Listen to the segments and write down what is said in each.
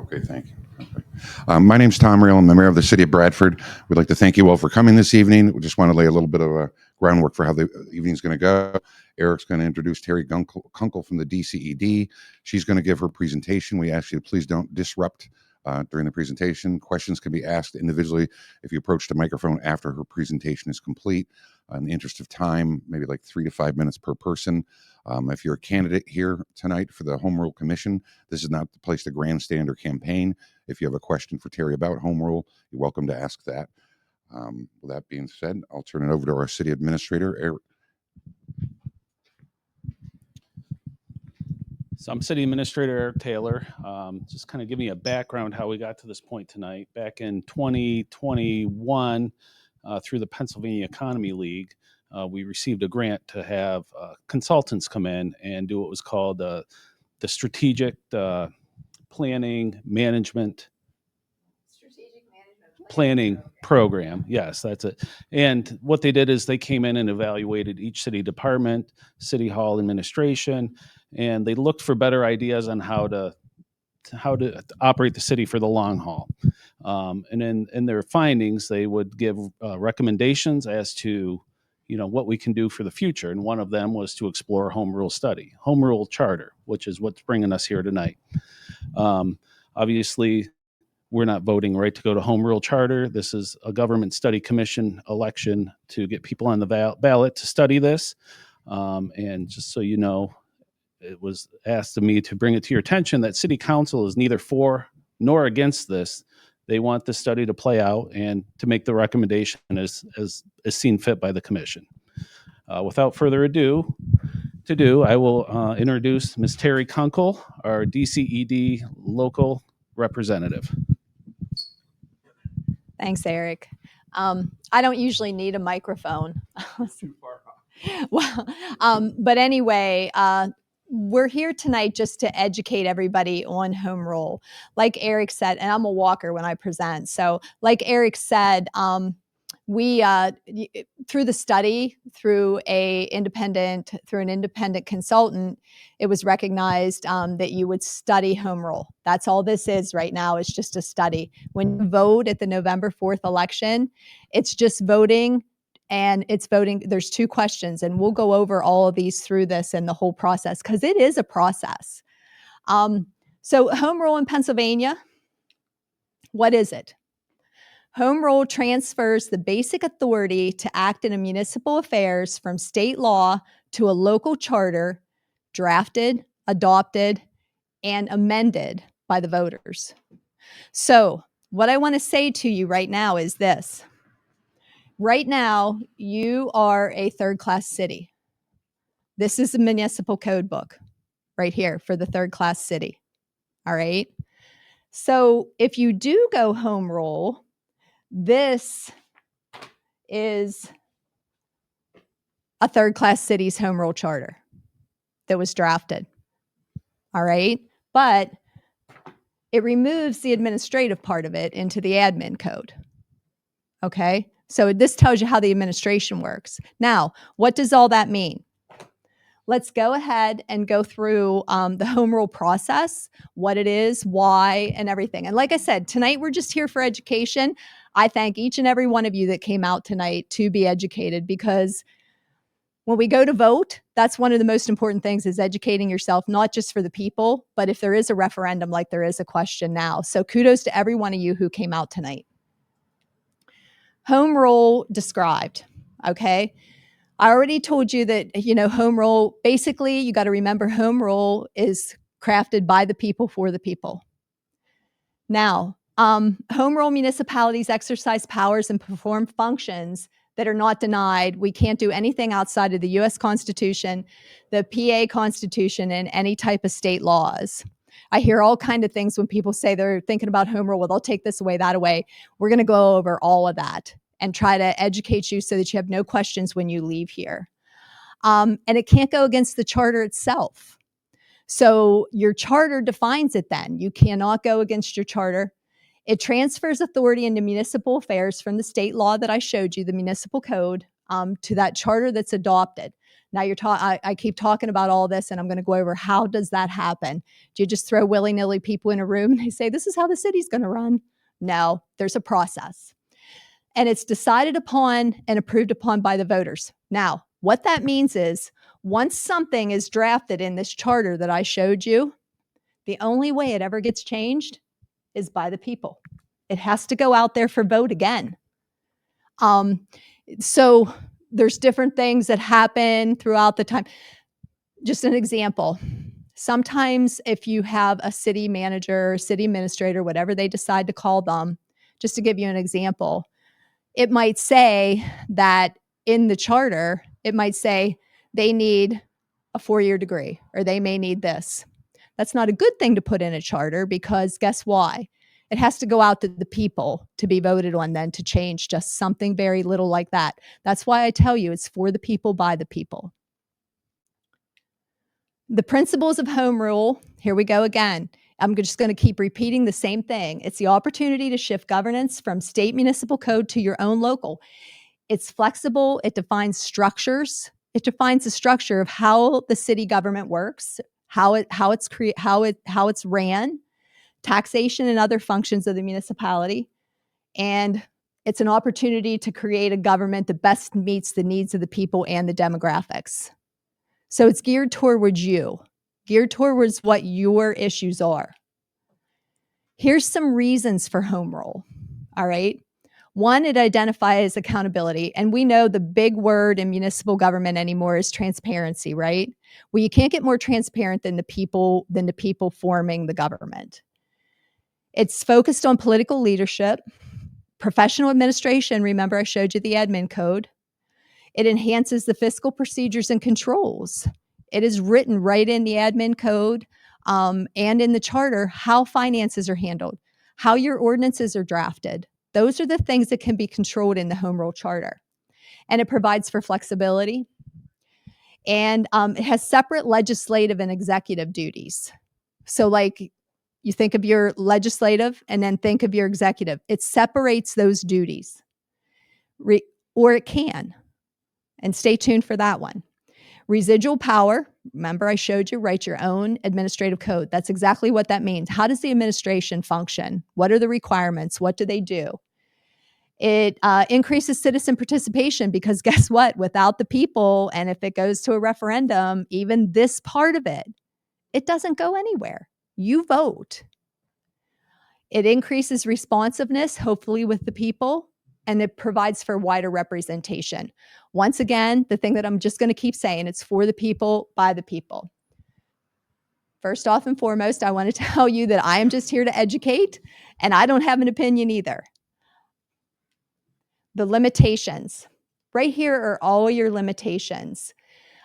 Okay, thank you. Okay. My name's Tom Real. I'm the mayor of the city of Bradford. We'd like to thank you all for coming this evening. We just want to lay a little bit of a groundwork for how the evening's going to go. Eric's going to introduce Terry Kunkel from the DCED. She's going to give her presentation. We ask you to please don't disrupt during the presentation. Questions can be asked individually if you approach the microphone after her presentation is complete. In the interest of time, maybe like 3 to 5 minutes per person. If you're a candidate here tonight for the Home Rule Commission, this is not the place to grandstand or campaign. If you have a question for Terry about Home Rule, you're welcome to ask that. With that being said, I'll turn it over to our city administrator, Eric. So I'm City Administrator Eric Taylor. Just kind of give me a background how we got to this point tonight. Back in 2021, through the Pennsylvania Economy League, we received a grant to have consultants come in and do what was called the strategic planning management planning program. Yes, that's it. And what they did is they came in and evaluated each city department, city hall administration, and they looked for better ideas on how to operate the city for the long haul. And in their findings, they would give recommendations as to what we can do for the future. And one of them was to explore home rule study, home rule charter, which is what's bringing us here tonight. Obviously, we're not voting right to go to home rule charter. This is a government study commission election to get people on the ballot to study this. And just so you know, it was asked of me to bring it to your attention that City Council is neither for nor against this. They want the study to play out and to make the recommendation as seen fit by the commission. Without further ado, I will introduce Ms. Terry Kunkel, our DCED local representative. Thanks, Eric. I don't usually need a microphone. Too far Well, but anyway, we're here tonight just to educate everybody on home rule. Like Eric said, and I'm a walker when I present. So like Eric said, we through the study, through an independent consultant, it was recognized that you would study home rule. That's all this is right now. It's just a study. When you vote at the November 4th election, it's just voting. And it's voting. There's 2 questions, and we'll go over all of these through this and the whole process because it is a process. So home rule in Pennsylvania, what is it? Home rule transfers the basic authority to act in municipal affairs from state law to a local charter drafted, adopted, and amended by the voters. So what I want to say to you right now is this. Right now, you are a third-class city. This is a municipal code book right here for the third-class city. All right? So if you do go home rule, this is a third-class city's home rule charter that was drafted. All right? But it removes the administrative part of it into the admin code. Okay? So this tells you how the administration works. Now, what does all that mean? Let's go ahead and go through the home rule process, what it is, why, and everything. And like I said, tonight we're just here for education. I thank each and every one of you that came out tonight to be educated because when we go to vote, that's one of the most important things is educating yourself, not just for the people, but if there is a referendum like there is a question now. So kudos to every one of you who came out tonight. Home rule described, okay? I already told you that, home rule, basically, you got to remember home rule is crafted by the people for the people. Now, home rule municipalities exercise powers and perform functions that are not denied. We can't do anything outside of the U.S. Constitution, the PA Constitution, and any type of state laws. I hear all kinds of things when people say they're thinking about home rule. Well, they'll take this away, that away. We're going to go over all of that and try to educate you so that you have no questions when you leave here. And it can't go against the charter itself. So your charter defines it then. You cannot go against your charter. It transfers authority into municipal affairs from the state law that I showed you, the municipal code, to that charter that's adopted. Now I keep talking about all this, and I'm going to go over how does that happen? Do you just throw willy-nilly people in a room and they say, this is how the city's going to run? No, there's a process. And it's decided upon and approved upon by the voters. Now, what that means is once something is drafted in this charter that I showed you, the only way it ever gets changed is by the people. It has to go out there for vote again. So there's different things that happen throughout the time. Just an example. Sometimes if you have a city manager, city administrator, whatever they decide to call them, just to give you an example, it might say that in the charter, it might say they need a 4-year degree or they may need this. That's not a good thing to put in a charter because guess why? It has to go out to the people to be voted on then to change just something very little like that. That's why I tell you it's for the people, by the people. The principles of home rule, here we go again. I'm just going to keep repeating the same thing. It's the opportunity to shift governance from state municipal code to your own local. It's flexible. It defines structures. It defines the structure of how the city government works, how it's ran, taxation and other functions of the municipality. And it's an opportunity to create a government that best meets the needs of the people and the demographics. So it's geared towards you, geared towards what your issues are. Here's some reasons for home rule. All right. One, it identifies accountability. And we know the big word in municipal government anymore is transparency, right? Well, you can't get more transparent than the people forming the government. It's focused on political leadership, professional administration. Remember, I showed you the admin code. It enhances the fiscal procedures and controls. It is written right in the admin code and in the charter how finances are handled, how your ordinances are drafted. Those are the things that can be controlled in the home rule charter. And it provides for flexibility. And it has separate legislative and executive duties. So like you think of your legislative and then think of your executive. It separates those duties. Or it can. And stay tuned for that one. Residual power. Remember, I showed you, write your own administrative code. That's exactly what that means. How does the administration function? What are the requirements? What do they do? It increases citizen participation because guess what? Without the people, and if it goes to a referendum, even this part of it, it doesn't go anywhere. You vote. It increases responsiveness, hopefully with the people, and it provides for wider representation. Once again, the thing that I'm just going to keep saying, it's for the people, by the people. First off and foremost, I want to tell you that I am just here to educate, and I don't have an opinion either. The limitations. Right here are all your limitations.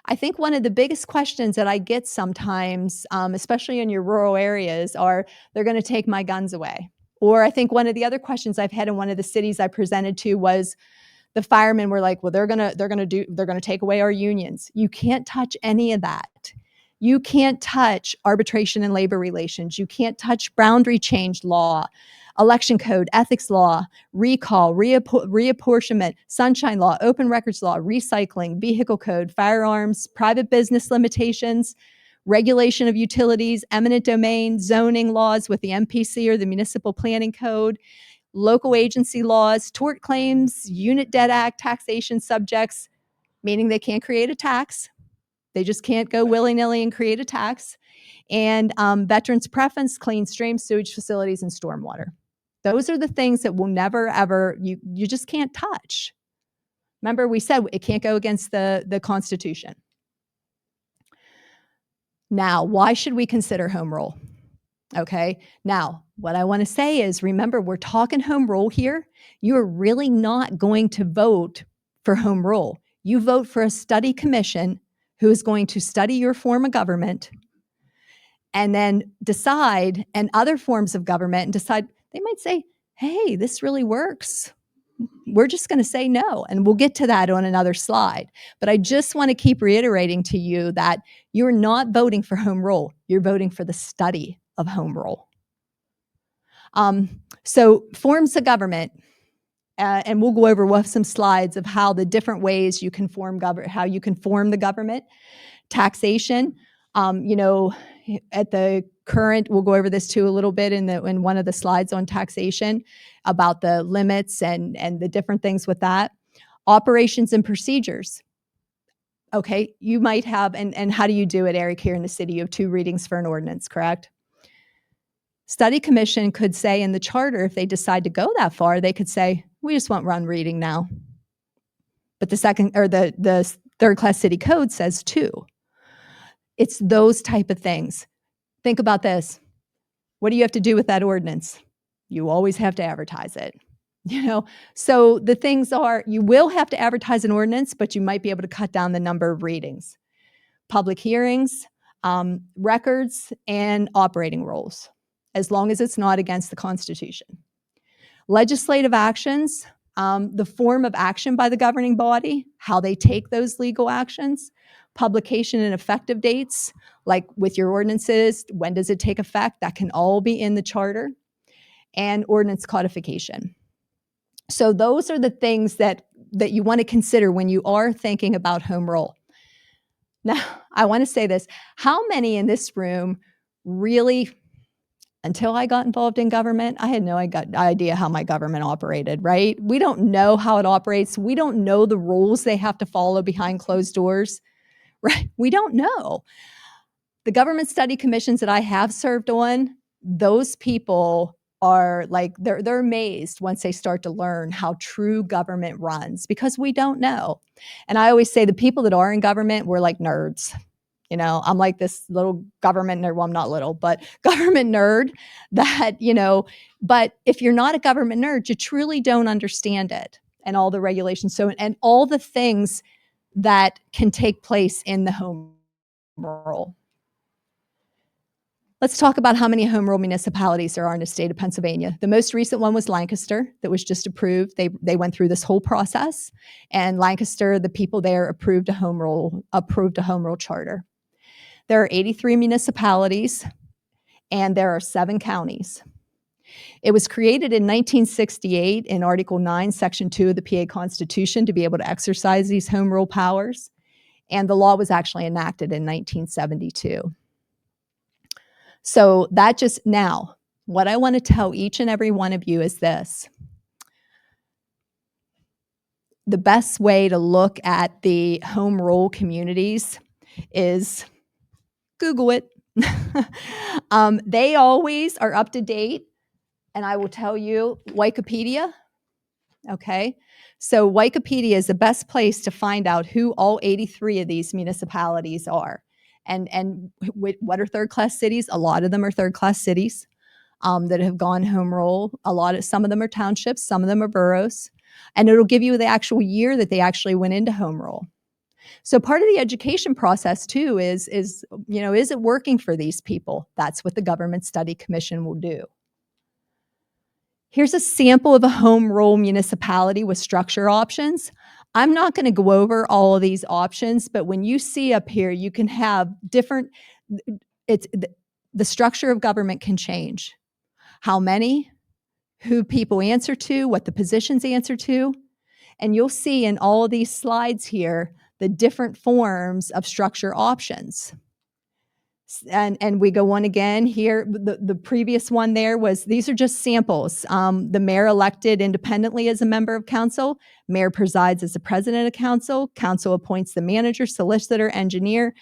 I think one of the biggest questions that I get sometimes, especially in your rural areas, are they're going to take my guns away. Or I think one of the other questions I've had in one of the cities I presented to was the firemen were like, well, they're going to take away our unions. You can't touch any of that. You can't touch arbitration and labor relations. You can't touch boundary change law, election code, ethics law, recall, reapportionment, sunshine law, open records law, recycling, vehicle code, firearms, private business limitations, regulation of utilities, eminent domain, zoning laws with the MPC or the municipal planning code, local agency laws, tort claims, unit debt act, taxation subjects, meaning they can't create a tax. They just can't go willy-nilly and create a tax. And veterans preference, clean streams, sewage facilities, and stormwater. Those are the things that will never, ever, you just can't touch. Remember, we said it can't go against the Constitution. Now, why should we consider home rule? Okay. Now, what I want to say is, remember, we're talking home rule here. You are really not going to vote for home rule. You vote for a study commission who is going to study your form of government and then decide, and other forms of government, and decide, they might say, hey, this really works. We're just going to say no. And we'll get to that on another slide. But I just want to keep reiterating to you that you're not voting for home rule. You're voting for the study of home rule. So forms of government. and we'll go over, we'll have some slides of how the different ways you can form the government. Taxation, you know, at the current, we'll go over this too a little bit in one of the slides on taxation about the limits and the different things with that. Operations and procedures. Okay, you might have, and how do you do it, Eric, here in the city? You have 2 readings for an ordinance, correct? Study commission could say in the charter, if they decide to go that far, they could say, we just want 1 reading now. But the third class city code says 2. It's those type of things. Think about this. What do you have to do with that ordinance? You always have to advertise it. You know, so the things are, you will have to advertise an ordinance, but you might be able to cut down the number of readings. Public hearings, records, and operating rules, as long as it's not against the Constitution. Legislative actions, the form of action by the governing body, how they take those legal actions, publication and effective dates, like with your ordinances, when does it take effect? That can all be in the charter, and ordinance codification. So those are the things that you want to consider when you are thinking about home rule. Now, I want to say this. How many in this room really, until I got involved in government, I had no idea how my government operated, right? We don't know how it operates. We don't know the rules they have to follow behind closed doors, right? We don't know. The government study commissions that I have served on, those people are like, they're amazed once they start to learn how true government runs, because we don't know. And I always say the people that are in government, we're like nerds. You know, I'm like this little government nerd. Well, I'm not little, but government nerd that, you know, but if you're not a government nerd, you truly don't understand it and all the regulations. So, and all the things that can take place in the home rule. Let's talk about how many home rule municipalities there are in the state of Pennsylvania. The most recent one was Lancaster that was just approved. They went through this whole process, and Lancaster, the people there approved a home rule charter. There are 83 municipalities, and there are 7 counties. It was created in 1968 in Article 9, Section 2 of the PA Constitution to be able to exercise these home rule powers, and the law was actually enacted in 1972. So that just now, what I want to tell each and every one of you is this. The best way to look at the home rule communities is Google it. They always are up to date. And I will tell you, Wikipedia, okay? So Wikipedia is the best place to find out who all 83 of these municipalities are. And what are third-class cities? A lot of them are third-class cities that have gone home rule. Some of them are townships, some of them are boroughs. And it'll give you the actual year that they actually went into home rule. So part of the education process too is it working for these people? That's what the Government Study Commission will do. Here's a sample of a home rule municipality with structure options. I'm not going to go over all of these options, but when you see up here, you can have different, the structure of government can change. How many, who people answer to, what the positions answer to. And you'll see in all of these slides here, the different forms of structure options. And we go on again here. The previous one there was, these are just samples. The mayor elected independently as a member of council. Mayor presides as the president of council. Council appoints the manager, solicitor, engineer.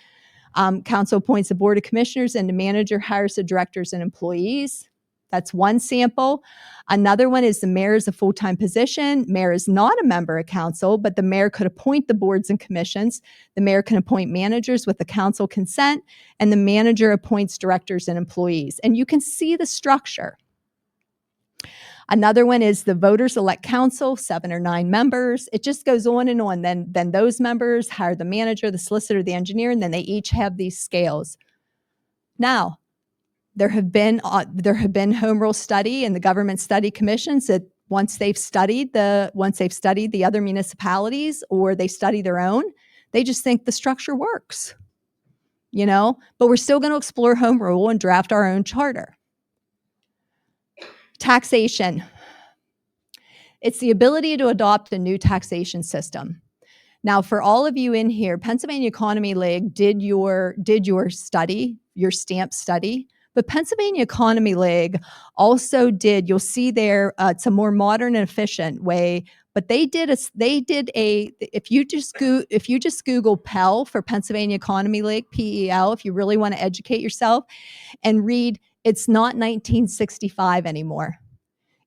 Council appoints the board of commissioners, and the manager hires the directors and employees. That's one sample. Another one is the mayor is a full-time position. Mayor is not a member of council, but the mayor could appoint the boards and commissions. The mayor can appoint managers with the council consent, and the manager appoints directors and employees. And you can see the structure. Another one is the voters elect council, 7 or 9 members. It just goes on and on. Then those members hire the manager, the solicitor, the engineer, and then they each have these scales. Now, there have been home rule study and the government study commissions that once they've studied the other municipalities or they study their own, they just think the structure works, but we're still going to explore home rule and draft our own charter. Taxation. It's the ability to adopt a new taxation system. Now, for all of you in here, Pennsylvania Economy League did your study, your stamp study, but Pennsylvania Economy League also did, you'll see there, it's a more modern and efficient way, but they did a, if you just Google Pell for Pennsylvania Economy League, PEL, if you really want to educate yourself, and read, it's not 1965 anymore.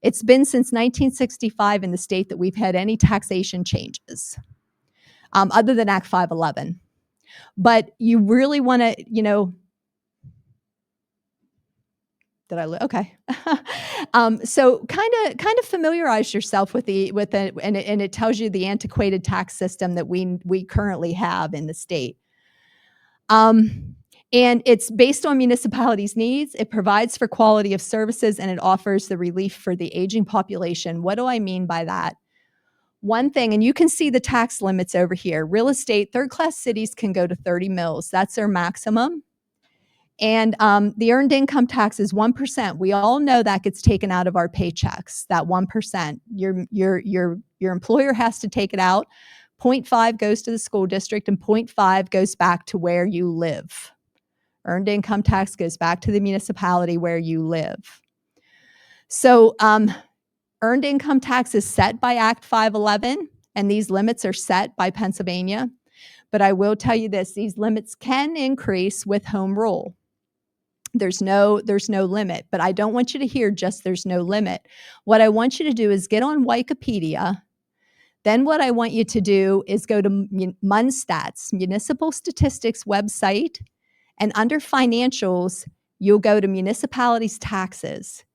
It's been since 1965 in the state that we've had any taxation changes, other than Act 511. But you really want to, okay. So kind of familiarize yourself with and it tells you the antiquated tax system that we currently have in the state. And it's based on municipalities' needs. It provides for quality of services, and it offers the relief for the aging population. What do I mean by that? One thing, and you can see the tax limits over here. Real estate, third-class cities can go to 30 mills. That's their maximum. And the earned income tax is 1%. We all know that gets taken out of our paychecks, that 1%. Your employer has to take it out. 0.5 goes to the school district, and 0.5 goes back to where you live. Earned income tax goes back to the municipality where you live. So earned income tax is set by Act 511, and these limits are set by Pennsylvania. But I will tell you this, these limits can increase with home rule. There's no limit, but I don't want you to hear just there's no limit. What I want you to do is get on Wikipedia. Then what I want you to do is go to MunStats, Municipal Statistics website, and under financials, you'll go to municipalities taxes.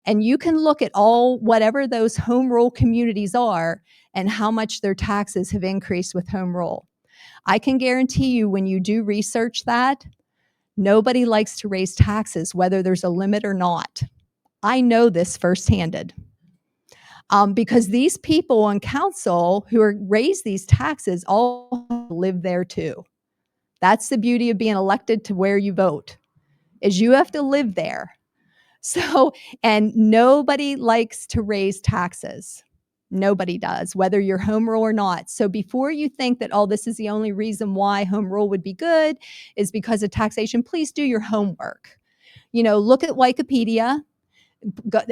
And you can look at whatever those home rule communities are and how much their taxes have increased with home rule. I can guarantee you when you do research that, nobody likes to raise taxes, whether there's a limit or not. I know this firsthand. Because these people on council who raise these taxes all live there too. That's the beauty of being elected to where you vote, is you have to live there. So, and nobody likes to raise taxes. Nobody does, whether you're home rule or not. So before you think that, this is the only reason why home rule would be good is because of taxation, please do your homework. Look at Wikipedia,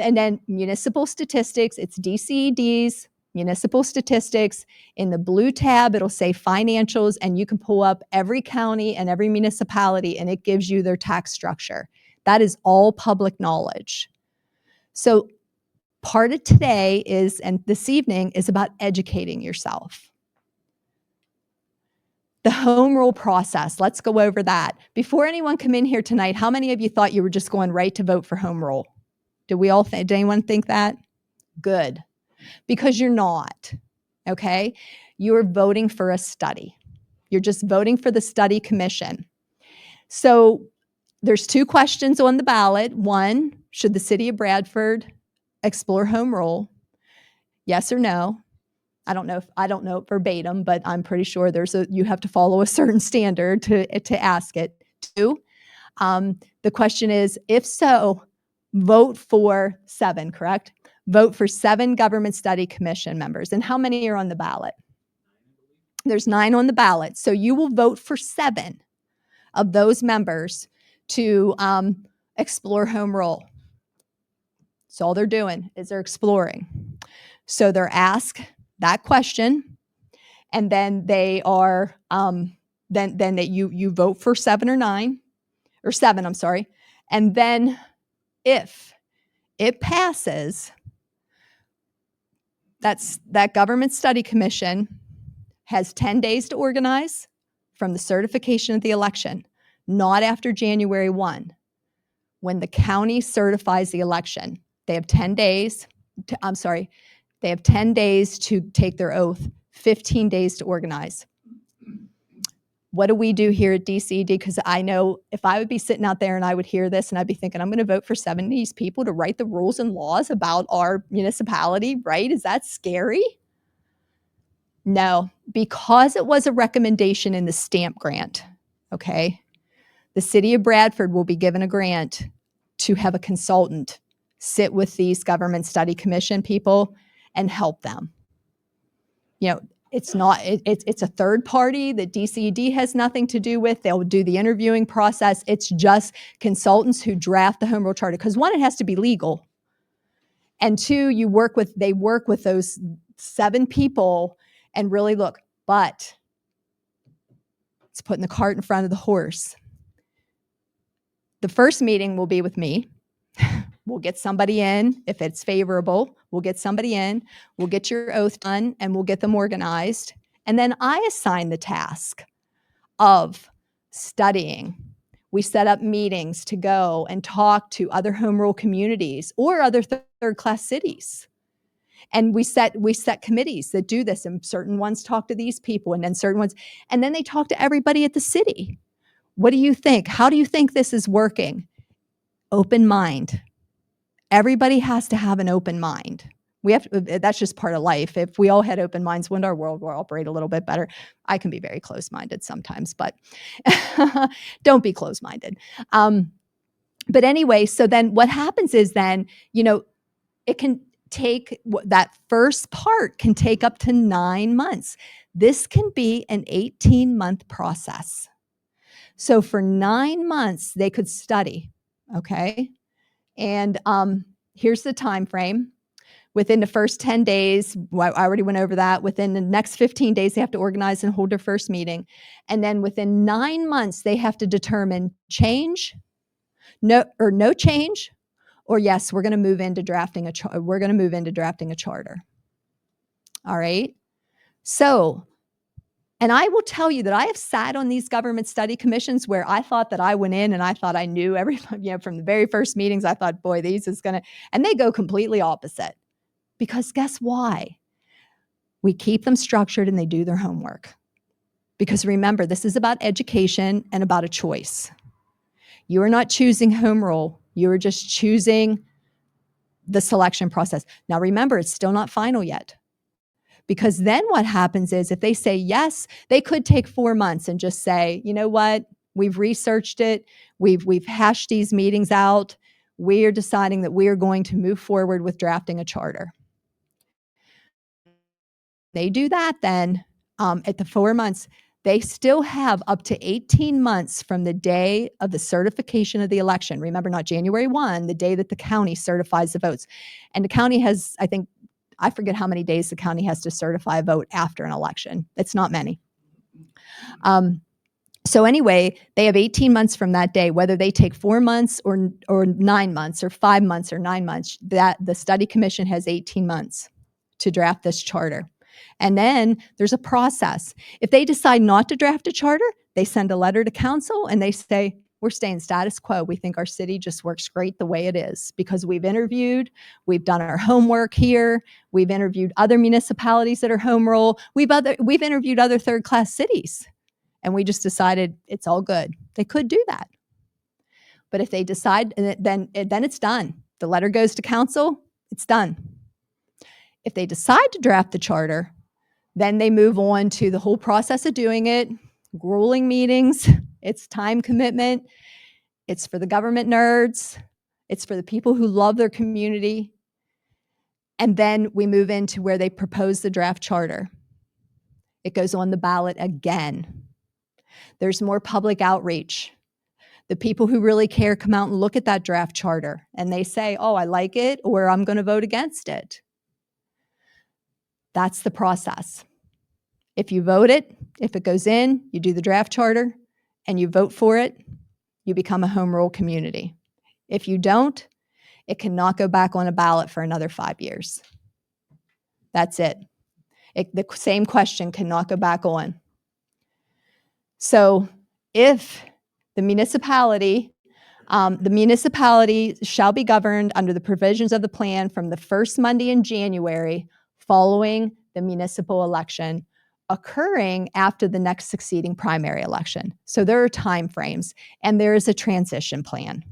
and then municipal statistics, it's DCEDs, municipal statistics. In the blue tab, it'll say financials, and you can pull up every county and every municipality, and it gives you their tax structure. That is all public knowledge. So part of today and this evening is about educating yourself. The home rule process, let's go over that. Before anyone come in here tonight, how many of you thought you were just going right to vote for home rule? Did anyone think that? Good. Because you're not, okay? You're voting for a study. You're just voting for the study commission. So there's 2 questions on the ballot. One, should the city of Bradford explore home rule? Yes or no? I don't know verbatim, but I'm pretty sure you have to follow a certain standard to ask it. 2, the question is, if so, vote for 7, correct? Vote for 7 government study commission members. And how many are on the ballot? There's 9 on the ballot. So you will vote for 7 of those members to explore home rule. So all they're doing is they're exploring. So they're asked that question, and then they are then that you vote for 7 or 9 or 7. I'm sorry, and then if it passes, that government study commission has 10 days to organize from the certification of the election, not after January 1, when the county certifies the election. They have 10 days. They have 10 days to take their oath, 15 days to organize. What do we do here at DCD? Because I know if I would be sitting out there and I would hear this and I'd be thinking, I'm going to vote for 7 of these people to write the rules and laws about our municipality, right? Is that scary? No, because it was a recommendation in the stamp grant, okay? The city of Bradford will be given a grant to have a consultant sit with these government study commission people and help them. It's not, it's a third party that DCED has nothing to do with. They'll do the interviewing process. It's just consultants who draft the home rule charter. Because one, it has to be legal. And two, they work with those 7 people and really look, but it's putting the cart in front of the horse. The first meeting will be with me. We'll get somebody in. If it's favorable, we'll get somebody in. We'll get your oath done and we'll get them organized. And then I assign the task of studying. We set up meetings to go and talk to other home rule communities or other third-class cities. And we set committees that do this, and certain ones talk to these people and then certain ones, and then they talk to everybody at the city. What do you think? How do you think this is working? Open mind. Everybody has to have an open mind. That's just part of life. If we all had open minds, wouldn't our world will operate a little bit better? I can be very close-minded sometimes, but don't be close-minded. But anyway, so then what happens is then, it can take, that first part can take up to 9 months. This can be an 18-month process. So for 9 months, they could study, okay? And here's the time frame. Within the first 10 days, I already went over that. Within the next 15 days, they have to organize and hold their first meeting. And then within 9 months, they have to determine change, no change, or yes, we're going to move into drafting a charter. All right. So, and I will tell you that I have sat on these government study commissions where I thought that I went in and I thought I knew everything, from the very first meetings, I thought, boy, and they go completely opposite. Because guess why? We keep them structured and they do their homework. Because remember, this is about education and about a choice. You are not choosing home rule. You are just choosing the selection process. Now remember, it's still not final yet. Because then what happens is if they say yes, they could take 4 months and just say, you know what? We've researched it. We've hashed these meetings out. We are deciding that we are going to move forward with drafting a charter. They do that then at the 4 months, they still have up to 18 months from the day of the certification of the election. Remember, not January 1, the day that the county certifies the votes. And the county has, I forget how many days the county has to certify a vote after an election. It's not many. So anyway, they have 18 months from that day, whether they take 4 months or 9 months or 5 months or 9 months, that the study commission has 18 months to draft this charter. And then there's a process. If they decide not to draft a charter, they send a letter to council and they say, we're staying status quo. We think our city just works great the way it is because we've done our homework here. We've interviewed other municipalities that are home rule. We've interviewed other third-class cities. And we just decided it's all good. They could do that. But if they decide, then it's done. The letter goes to council, it's done. If they decide to draft the charter, then they move on to the whole process of doing it, grueling meetings, it's time commitment, it's for the government nerds, it's for the people who love their community. And then we move into where they propose the draft charter. It goes on the ballot again. There's more public outreach. The people who really care come out and look at that draft charter and they say, oh, I like it, or I'm going to vote against it. That's the process. If you vote it, if it goes in, you do the draft charter and you vote for it, you become a home rule community. If you don't, it cannot go back on a ballot for another 5 years. That's it. The same question cannot go back on. So if the municipality shall be governed under the provisions of the plan from the first Monday in January following the municipal election occurring after the next succeeding primary election. So there are time frames and there is a transition plan.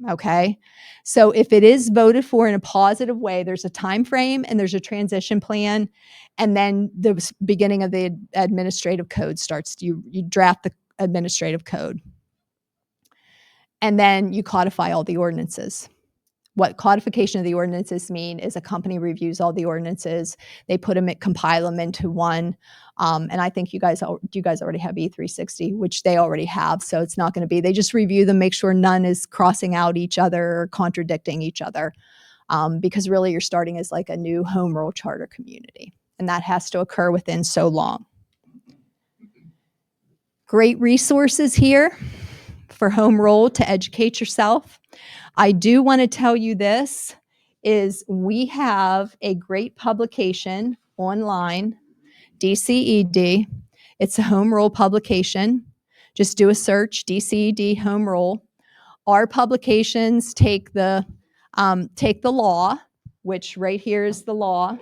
Okay. So if it is voted for in a positive way, there's a time frame and there's a transition plan. And then the beginning of the administrative code starts. You draft the administrative code. And then you codify all the ordinances. What codification of the ordinances mean is a company reviews all the ordinances, they compile them into one. And I think you guys already have E360, which they already have. So it's not going to be, they just review them, make sure none is crossing out each other or contradicting each other. Because really you're starting as like a new home rule charter community, and that has to occur within so long. Great resources here for home rule to educate yourself. I do want to tell you this is we have a great publication online, DCED. It's a home rule publication. Just do a search, DCED home rule. Our publications take the law, which right here is the law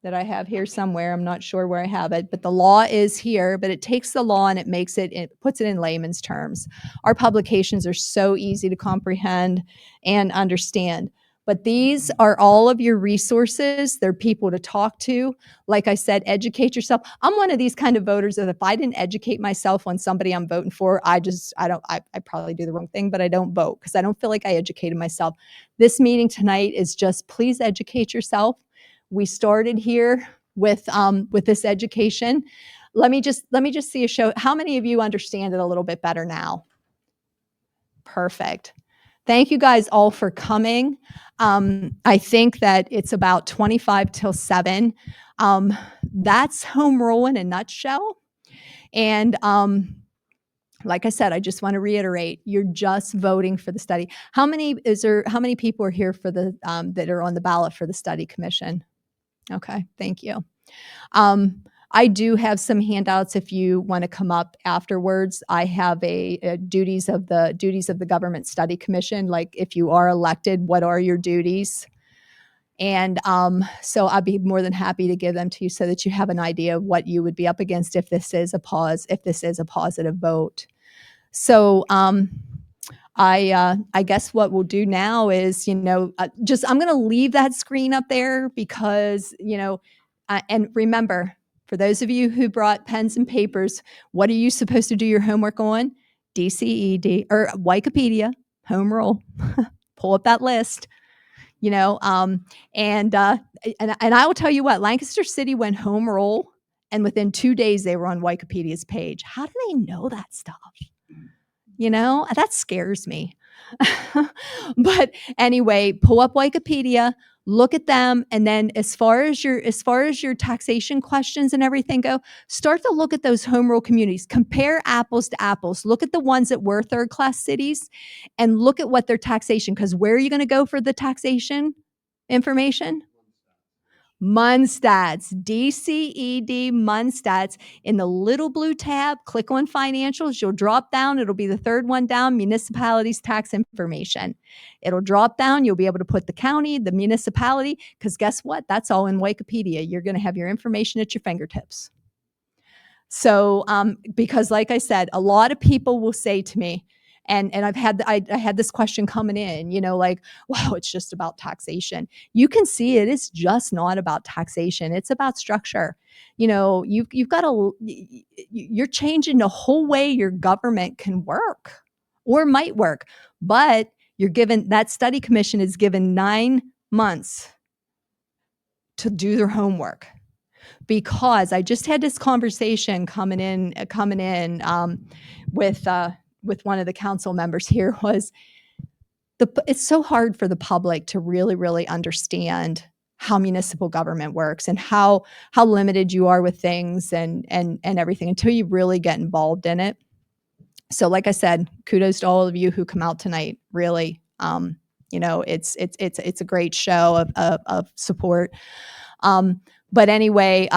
that I have here somewhere. I'm not sure where I have it, but the law is here, but it takes the law and it puts it in layman's terms. Our publications are so easy to comprehend and understand. But these are all of your resources. They're people to talk to. Like I said, educate yourself. I'm one of these kind of voters that if I didn't educate myself on somebody I'm voting for, I probably do the wrong thing, but I don't vote because I don't feel like I educated myself. This meeting tonight is just please educate yourself. We started here with this education. Let me just see a show. How many of you understand it a little bit better now? Perfect. Thank you guys all for coming. I think that it's about 25 till 7. That's home rule in a nutshell. And like I said, I just want to reiterate, you're just voting for the study. How many people are here for the that are on the ballot for the study commission? Okay, thank you. I do have some handouts if you want to come up afterwards. I have a duties of the Government Study Commission. Like if you are elected, what are your duties? And so I'd be more than happy to give them to you so that you have an idea of what you would be up against if this is a positive vote. So I guess what we'll do now is, I'm going to leave that screen up there because, and remember, for those of you who brought pens and papers, what are you supposed to do your homework on? DCED or Wikipedia, home rule. Pull up that list, and I will tell you what, Lancaster City went home rule, and within 2 days they were on Wikipedia's page. How do they know that stuff? That scares me. But anyway, pull up Wikipedia, look at them, and then as far as your taxation questions and everything go, start to look at those home rule communities. Compare apples to apples. Look at the ones that were third-class cities and look at what their taxation, because where are you going to go for the taxation information? Munstats, DCED Munstats. In the little blue tab, click on financials. You'll drop down. It'll be the third one down, municipalities tax information. It'll drop down. You'll be able to put the county, the municipality, because guess what? That's all in Wikipedia. You're going to have your information at your fingertips. So, because like I said, a lot of people will say to me, and I had this question coming in, like, wow, it's just about taxation. You can see it is just not about taxation. It's about structure. You've got you're changing the whole way your government can work or might work, but that study commission is given 9 months to do their homework. Because I just had this conversation coming in with one of the council members here, was it's so hard for the public to really, really understand how municipal government works and how limited you are with things and everything until you really get involved in it. So like I said, kudos to all of you who come out tonight. Really, it's a great show of support. But anyway,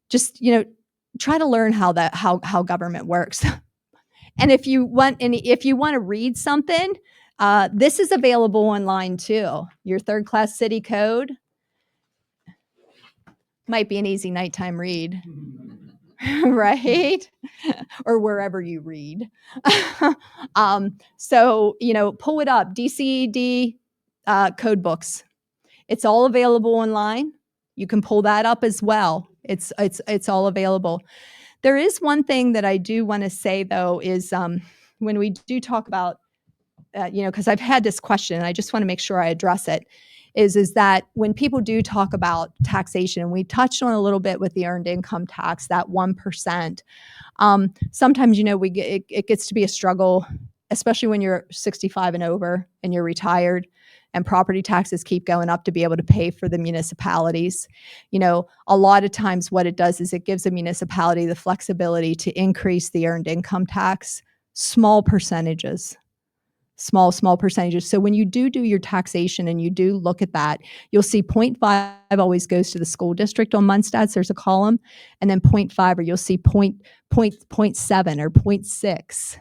just try to learn how government works. And if you want to read something, this is available online too. Your third-class city code might be an easy nighttime read, right? Or wherever you read. So pull it up. DCED code books. It's all available online. You can pull that up as well. It's all available. There is one thing that I do want to say though is when we do talk about because I've had this question and I just want to make sure I address it, is that when people do talk about taxation, and we touched on a little bit with the earned income tax, that 1%, sometimes, it gets to be a struggle, especially when you're 65 and over and you're retired and property taxes keep going up to be able to pay for the municipalities. A lot of times what it does is it gives a municipality the flexibility to increase the earned income tax, small percentages. Small percentages. So when you do your taxation and you do look at that, you'll see 0.5 always goes to the school district on Munstad's. There's a column, and then 0.5, or you'll see 0.7 or 0.6.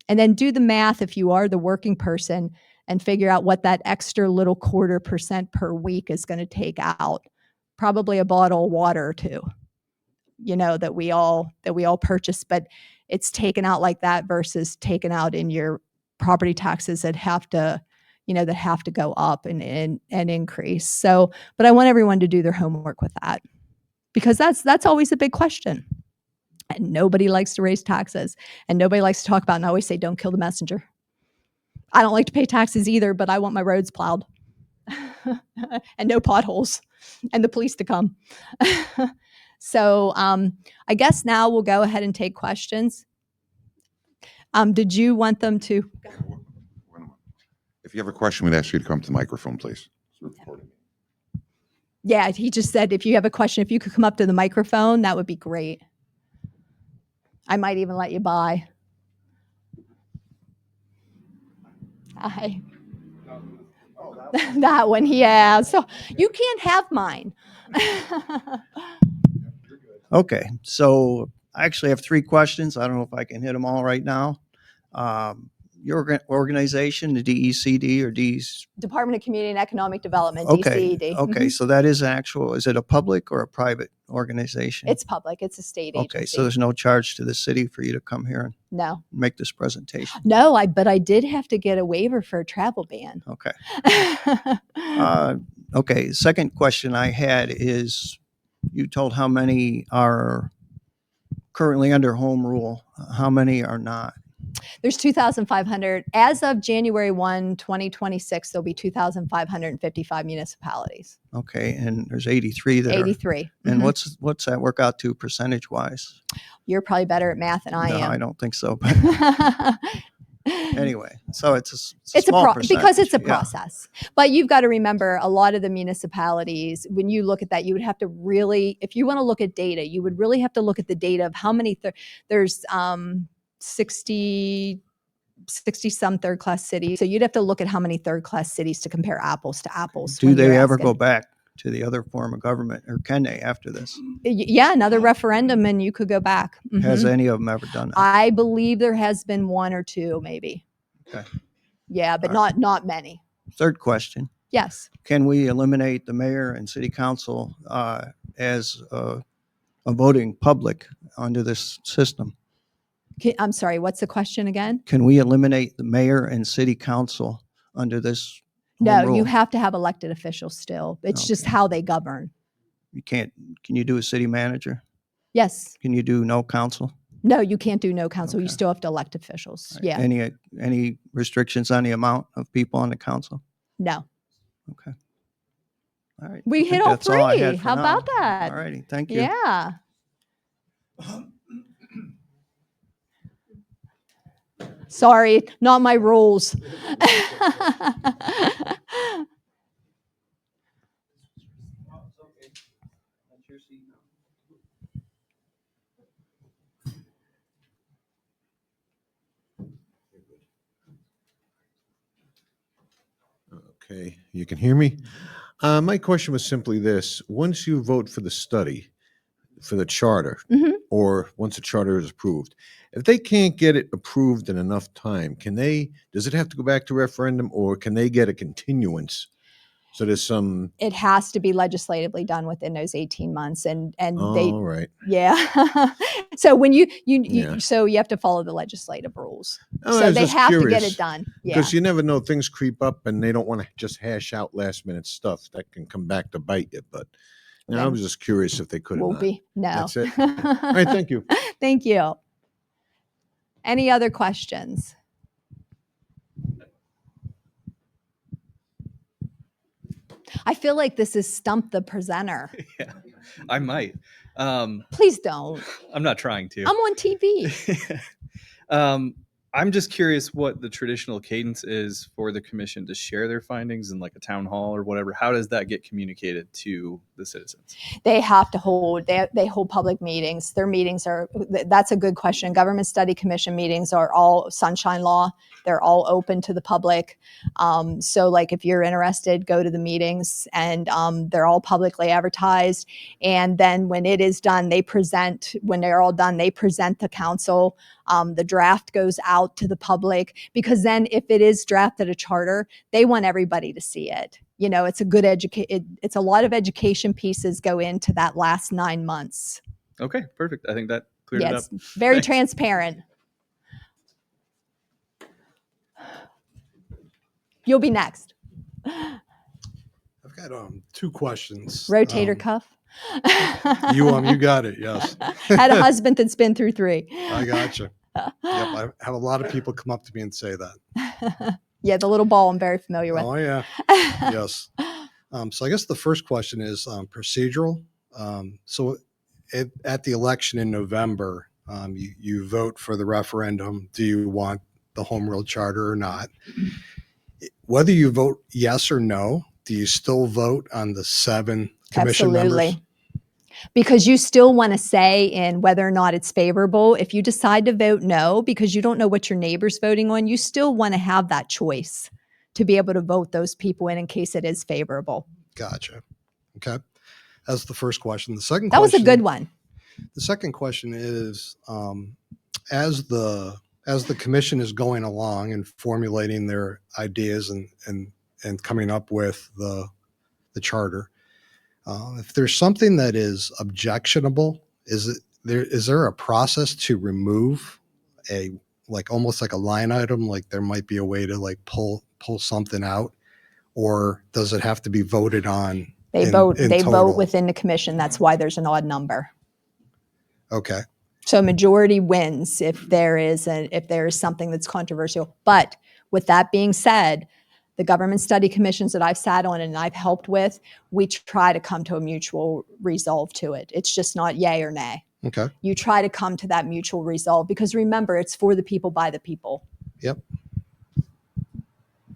And then do the math if you are the working person and figure out what that extra little 0.25% per week is going to take out. Probably a bottle of water or two, that we all purchase, but it's taken out like that versus taken out in your property taxes that have to go up and increase. So, but I want everyone to do their homework with that, because that's always a big question. And nobody likes to raise taxes, and nobody likes to talk about, and I always say, don't kill the messenger. I don't like to pay taxes either, but I want my roads plowed and no potholes and the police to come. So I guess now we'll go ahead and take questions. Did you want them to? If you have a question, we'd ask you to come to the microphone, please. Yeah, he just said if you have a question, if you could come up to the microphone, that would be great. I might even let you by. That one, yeah. So you can't have mine. Okay, so I actually have 3 questions. I don't know if I can hit them all right now. Your organization, the DECD or D's? Department of Community and Economic Development, Okay, DCED. okay, so that is is it a public or a private organization? It's public. It's a state agency. Okay, so there's no charge to the city for you to come here and No. make this presentation? No, but I did have to get a waiver for a travel ban. Okay. Okay, second question I had is, you told how many are currently under home rule. How many are not? There's 2,500. As of January 1, 2026, there'll be 2,555 municipalities. Okay, and there's 83 that 83. are. And what's that work out to percentage-wise? You're probably better at math than I No, am. I don't think so. But anyway, so it's a small percentage. Because it's a process. But you've got to remember, a lot of the municipalities, when you look at that, you would have to really, if you want to look at data, you would really have to look at the data of how many, there's 60 some third class cities. So you'd have to look at how many third class cities to compare apples to apples. Do they ever go back to the other form of government, or can they after this? Yeah, another referendum and you could go back. Mm-hmm. Has any of them ever done that? I believe there has been 1 or 2, maybe. Okay. Yeah, but not many. Third question. Yes. Can we eliminate the mayor and city council as a voting public under this system? I'm sorry, what's the question again? Can we eliminate the mayor and city council under this No, rule? you have to have elected officials still. It's just how they govern. You can't. Can you do a city manager? Yes. Can you do no council? No, you can't do no council. Okay. You still have to elect officials. Right. Yeah. Any restrictions on the amount of people on the council? No. Okay. All right. We I think hit all that's all I 3. had for How now. about that? All righty. Thank you. Yeah. Sorry, not my rules. Okay, you can hear me? My question was simply this. Once you vote for the study, for the charter, Mhm. or once a charter is approved, if they can't get it approved in enough time, does it have to go back to referendum, or can they get a continuance? So there's some, It has to be legislatively done within those 18 months. And they, all right. yeah. So when Yeah. so you have to follow the legislative rules. Oh, I So was they just have to get curious, it done. Yeah. because you never know, things creep up and they don't want to just hash out last minute stuff that can come back to bite you. But I Then was just curious if they could or Will not. be. No. That's it. All right, thank you. Thank you. Any other questions? I feel like this is Stump the Presenter. Yeah, I might. Please don't. I'm not trying to. I'm on TV. I'm just curious what the traditional cadence is for the commission to share their findings in like a town hall or whatever. How does that get communicated to the citizens? They have to hold, they hold public meetings. Their meetings are, that's a good question. Government Study Commission meetings are all sunshine law. They're all open to the public. So like if you're interested, go to the meetings, and they're all publicly advertised. And then when it is done, when they're all done, they present the council. The draft goes out to the public, because then if it is drafted a charter, they want everybody to see it. You know, it's a good it's a lot of education pieces go into that last 9 months. Okay, perfect. I think that cleared it up. Yes, very Thanks. transparent. You'll be next. I've got 2 questions. Rotator cuff. You got it. Yes. Had a husband that's been through 3. I gotcha. Yep. I have a lot of people come up to me and say that. Yeah, the little ball I'm very familiar with. Oh yeah. Yes. So I guess the first question is procedural. So at the election in November, you vote for the referendum. Do you want the home rule charter or not? Whether you vote yes or no, do you still vote on the 7 commission members? Because you still want to say in whether or not it's favorable. If you decide to vote no, because you don't know what your neighbor's voting on, you still want to have that choice to be able to vote those people in case it is favorable. Gotcha. Okay. That's the first question. The second That was question, a good one. The second question is, as the commission is going along and formulating their ideas and coming up with the charter, if there's something that is objectionable, is there a process to remove almost like a line item? Like there might be a way to like pull something out, or does it have to be voted on? They total? vote within the commission. That's why there's an odd number. Okay. So majority wins if there is something that's controversial. But with that being said, the government study commissions that I've sat on and I've helped with, we try to come to a mutual resolve to it. It's just not yay or nay. Okay. You try to come to that mutual resolve, because remember, it's for the people by the people. Yep.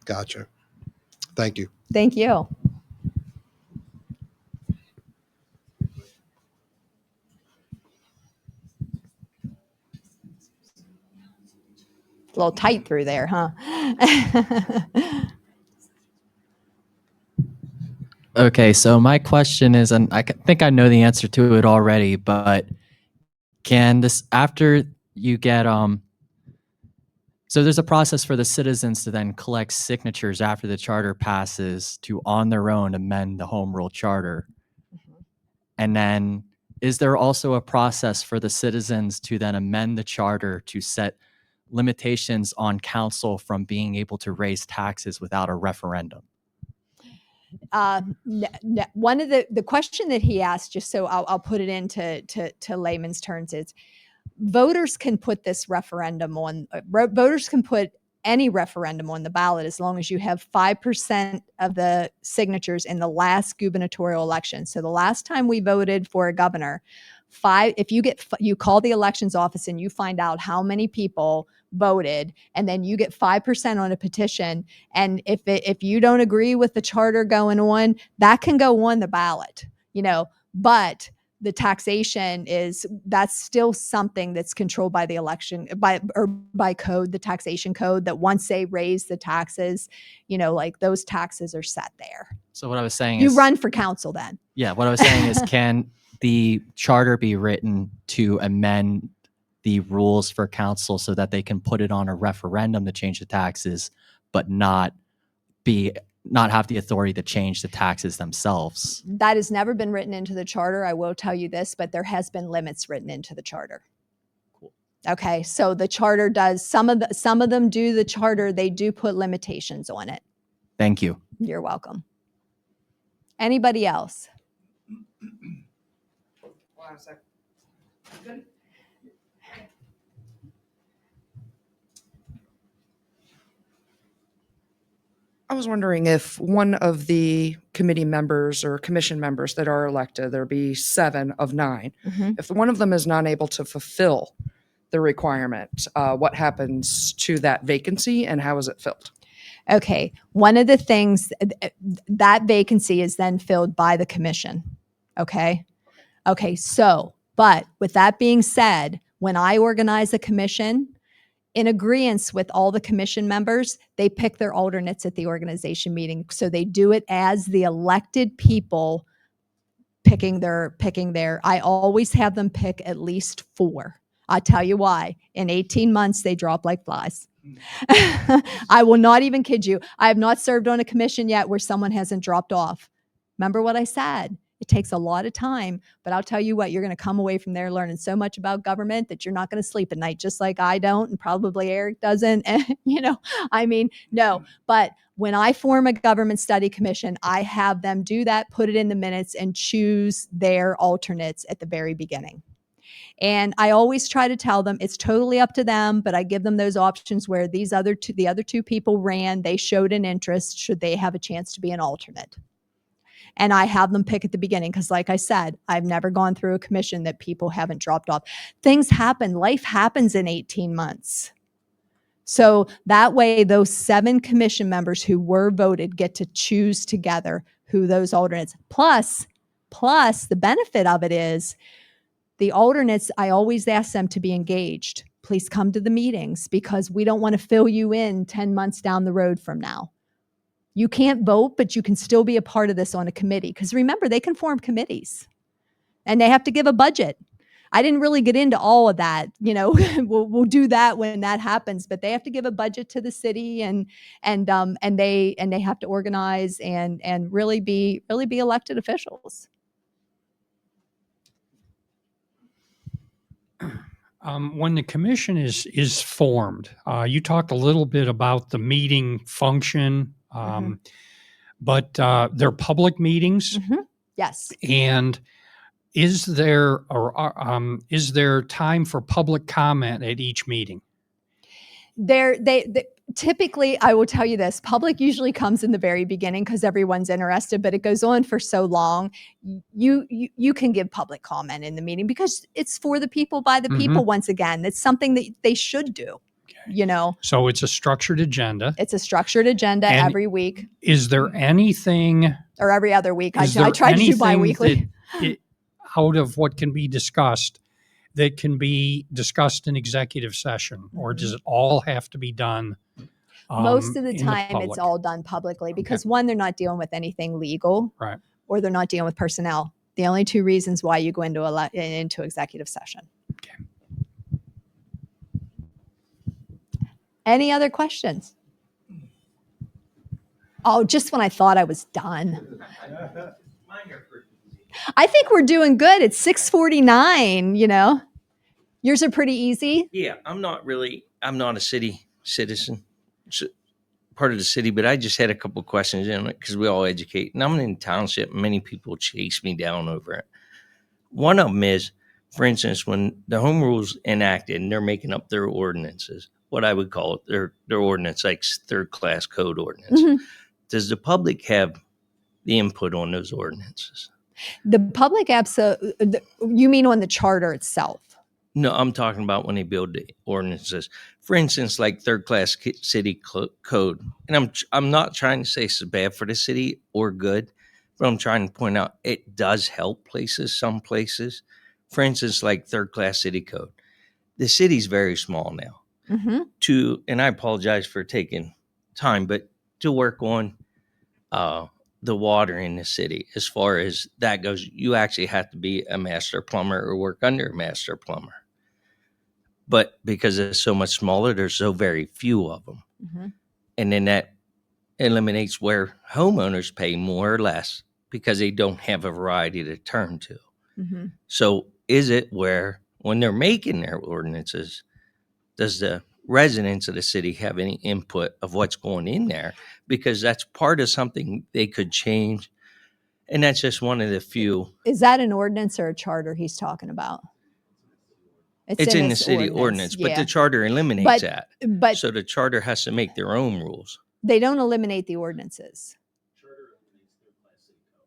Gotcha. Thank you. Thank you. A little tight through there, huh? Okay, so my question is, and I think I know the answer to it already, but can this, after you get, so there's a process for the citizens to then collect signatures after the charter passes to on their own amend the home rule charter. And then is there also a process for the citizens to then amend the charter to set limitations on council from being able to raise taxes without a referendum? One of the question that he asked, just so I'll put it into to layman's terms, is voters can put this referendum on. Voters can put any referendum on the ballot as long as you have 5% of the signatures in the last gubernatorial election. So the last time we voted for a governor, if you call the elections office and you find out how many people voted, and then you get 5% on a petition, and if you don't agree with the charter going on, that can go on the ballot, but the taxation that's still something that's controlled by the election by code, the taxation code, that once they raise the taxes, like those taxes are set there. So what I was saying is you run for council then. Yeah, what I was saying is, can the charter be written to amend the rules for council so that they can put it on a referendum to change the taxes, but not have the authority to change the taxes themselves? That has never been written into the charter. I will tell you this, but there has been limits written into the charter. Cool. Okay, so the charter does, some of them do the charter, they do put limitations on it. Thank you. You're welcome. Anybody else? Hold on a second. Good. I was wondering if one of the committee members or commission members that are elected, there'll be 7 of 9, Mhm. if one of them is not able to fulfill the requirement, what happens to that vacancy and how is it filled? Okay, one of the things that vacancy is then filled by the commission. Okay. Okay. So, but with that being said, when I organize a commission, in agreement with all the commission members, they pick their alternates at the organization meeting. So they do it as the elected people picking their, I always have them pick at least 4. I'll tell you why. In 18 months, they drop like flies. I will not even kid you. I have not served on a commission yet where someone hasn't dropped off. Remember what I said? It takes a lot of time, but I'll tell you what, you're going to come away from there learning so much about government that you're not going to sleep at night, just like I don't, and probably Eric doesn't. And, I mean, no, but when I form a government study commission, I have them do that, put it in the minutes, and choose their alternates at the very beginning. And I always try to tell them it's totally up to them, but I give them those options where the other two people ran, they showed an interest, should they have a chance to be an alternate. And I have them pick at the beginning because, like I said, I've never gone through a commission that people haven't dropped off. Things happen. Life happens in 18 months. So that way, those 7 commission members who were voted get to choose together who those alternates. Plus, the benefit of it is the alternates, I always ask them to be engaged. Please come to the meetings because we don't want to fill you in 10 months down the road from now. You can't vote, but you can still be a part of this on a committee. Because remember, they can form committees and they have to give a budget. I didn't really get into all of that. We'll do that when that happens, but they have to give a budget to the city and they have to organize and really be elected officials. When the commission is formed, you talked a little bit about the meeting function. But they're public meetings. Yes. And is there time for public comment at each meeting? They typically, I will tell you this, public usually comes in the very beginning because everyone's interested, but it goes on for so long. You can give public comment in the meeting because it's for the people by the people. Once again, it's something that they should do. So it's a structured agenda. It's a structured agenda every week. Is there anything, or every other week? I try to do bi-weekly. Out of what can be discussed that can be discussed in executive session, or does it all have to be done? Most of the time, it's all done publicly because one, they're not dealing with anything legal, right? Or they're not dealing with personnel. The only 2 reasons why you go into executive session. Okay. Any other questions? Oh, just when I thought I was done. I think we're doing good. It's 6:49, Yours are pretty easy. Yeah, I'm not a city citizen, part of the city, but I just had a couple of questions in it because we all educate. And I'm in a township. Many people chase me down over it. One of them is, for instance, when the home rules enacted and they're making up their ordinances, what I would call it, their ordinance, like third-class code ordinance. Does the public have the input on those ordinances? The public you mean on the charter itself? No, I'm talking about when they build the ordinances. For instance, like third-class city code. And I'm not trying to say it's bad for the city or good, but I'm trying to point out it does help some places. For instance, like third-class city code. The city's very small now. And I apologize for taking time, but to work on the water in the city, as far as that goes, you actually have to be a master plumber or work under a master plumber. But because it's so much smaller, there's so very few of them. And then that eliminates where homeowners pay more or less because they don't have a variety to turn to. So is it where when they're making their ordinances, does the residents of the city have any input of what's going in there? Because that's part of something they could change. And that's just one of the few. Is that an ordinance or a charter he's talking about? It's in the city ordinance, but the charter eliminates that. But so the charter has to make their own rules. They don't eliminate the ordinances.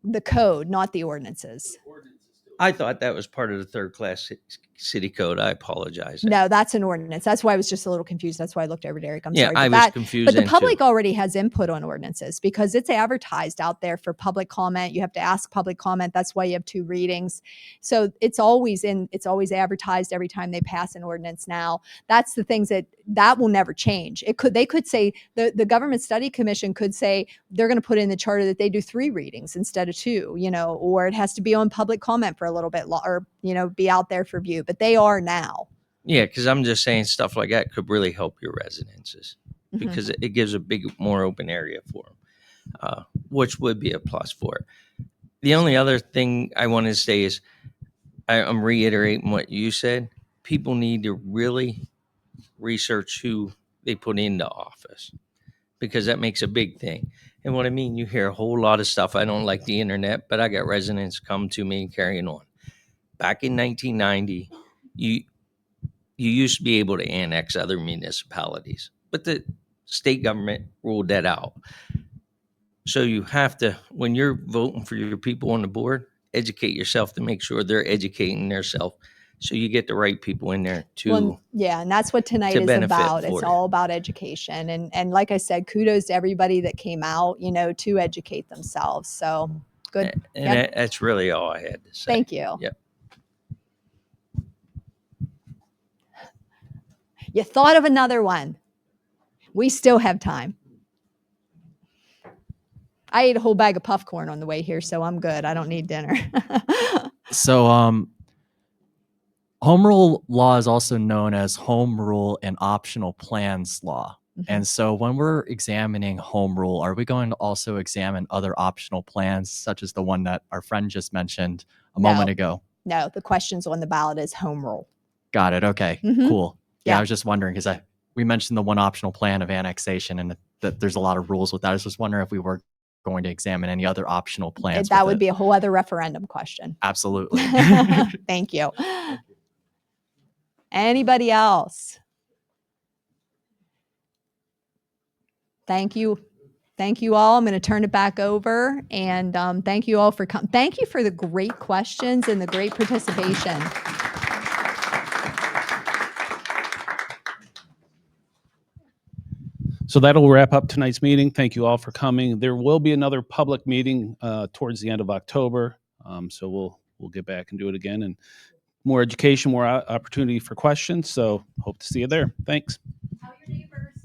The code, not the ordinances. I thought that was part of the third class city code. I apologize. No, that's an ordinance. That's why I was just a little confused. That's why I looked over to Eric. I'm Yeah, sorry. I But was confused But the then, public too. already has input on ordinances because it's advertised out there for public comment. You have to ask public comment. That's why you have 2 readings. So it's always advertised every time they pass an ordinance now. That's the things that will never change. They could say the Government Study Commission could say they're going to put in the charter that they do 3 readings instead of 2, or it has to be on public comment for a little bit or, be out there for view, but they are now. Yeah, because I'm just saying stuff like that could really help your residences because it gives a more open area for them, which would be a plus for it. The only other thing I want to say is I'm reiterating what you said. People need to really research who they put into office because that makes a big thing. And what I mean, you hear a whole lot of stuff. I don't like the internet, but I got residents come to me carrying on. Back in 1990, you used to be able to annex other municipalities, but the state government ruled that out. So you have to, when you're voting for your people on the board, educate yourself to make sure they're educating themselves so you get the right people in there Well, yeah, and that's what tonight to is benefit about. for It's you. all about education. And like I said, kudos to everybody that came out, to educate themselves. So good. And Yep. that's really all I had to say. Thank you. Yep. You thought of another one. We still have time. I ate a whole bag of puffcorn on the way here, so I'm good. I don't need dinner. So, home rule law is also known as home rule and optional plans law. And so when we're examining home rule, are we going to also examine other optional plans, such as the one that our friend just mentioned a moment ago? No, the questions on the ballot is home rule. Got it. Okay, Mhm. cool. Yeah, Yeah. I was just wondering because we mentioned the one optional plan of annexation and that there's a lot of rules with that. I was just wondering if we were going to examine any other optional plans. That would be a whole other referendum question. Absolutely. Thank you. Anybody else? Thank you. Thank you all. I'm going to turn it back over. And thank you all for coming. Thank you for the great questions and the great participation. So that'll wrap up tonight's meeting. Thank you all for coming. There will be another public meeting towards the end of October. So we'll get back and do it again, and more education, more opportunity for questions. So hope to see you there. Thanks. Tell your neighbors.